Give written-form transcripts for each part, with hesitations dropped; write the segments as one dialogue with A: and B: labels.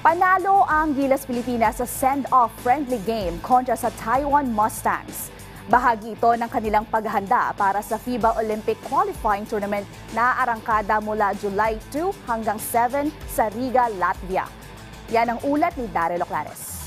A: Panalo ang Gilas Pilipinas sa send-off friendly game kontra sa Taiwan Mustangs. Bahagi ito ng kanilang paghahanda para sa FIBA Olympic Qualifying Tournament na arangkada mula July 2 hanggang 7 sa Riga, Latvia. Yan ang ulat ni Daryl Oclares.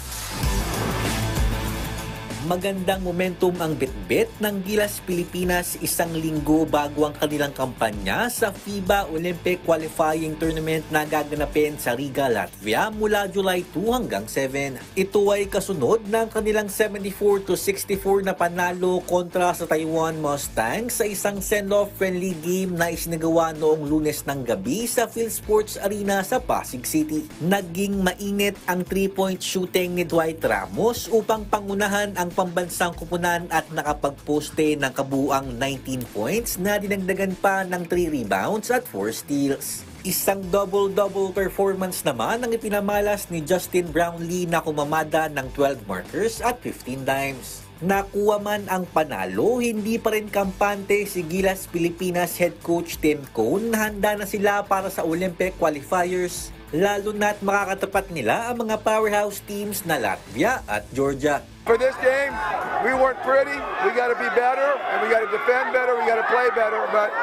B: Magandang momentum ang bitbit ng Gilas Pilipinas isang linggo bago ang kanilang kampanya sa FIBA Olympic Qualifying Tournament na gaganapin sa Riga, Latvia mula July 2 hanggang 7. Ito ay kasunod ng kanilang 74-64 na panalo kontra sa Taiwan Mustangs sa isang send-off friendly game na isinagawa noong Lunes ng gabi sa PhilSports Arena sa Pasig City. Naging mainit ang 3-point shooting ni Dwight Ramos upang pangunahan ang pambansang kupunan at nakapagposte ng kabuang 19 points na dinagdagan pa ng 3 rebounds at 4 steals. Isang double-double performance naman ang ipinamalas ni Justin Brownlee na kumamada ng 12 markers at 15 dimes. Nakuha man ang panalo, hindi pa rin kampante si Gilas Pilipinas head coach Tim Cone na handa na sila para sa Olympic qualifiers, lalo na't makakatapat nila ang mga powerhouse teams na Latvia at Georgia.
C: For this game, we weren't pretty. We got to be better, and we got to defend better. We got to play better. But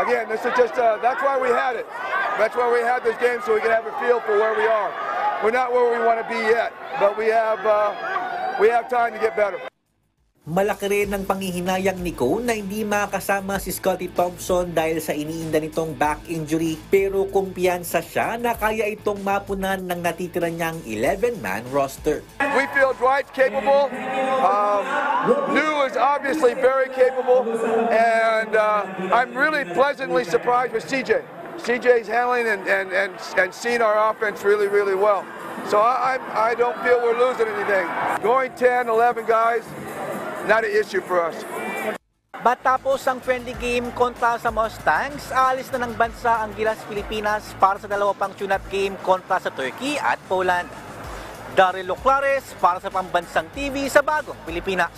C: again, this is just that's why we had it. That's why we had this game, so we can have a feel for where we are. We're not where we want to be yet, but we have time to get better.
B: Malaki rin ang panghihinayang ni Cone na hindi makasama si Scottie Thompson dahil sa iniinda nitong back injury, pero kumpiyansa siya na kaya itong mapunan ng natitira niyang 11-man roster.
C: We feel Dwight's capable. New is obviously very capable, and I'm really pleasantly surprised with CJ. CJ's handling and seeing our offense really, really well. So I don't feel we're losing anything. Going 10, 11 guys, not an issue for us.
B: Matapos ang friendly game kontra sa Mustangs, alis na ng bansa ang Gilas Pilipinas para sa dalawa pang tune-up game kontra sa Turkey at Poland. Daryl Oclares para sa Pambansang TV sa Bagong Pilipinas.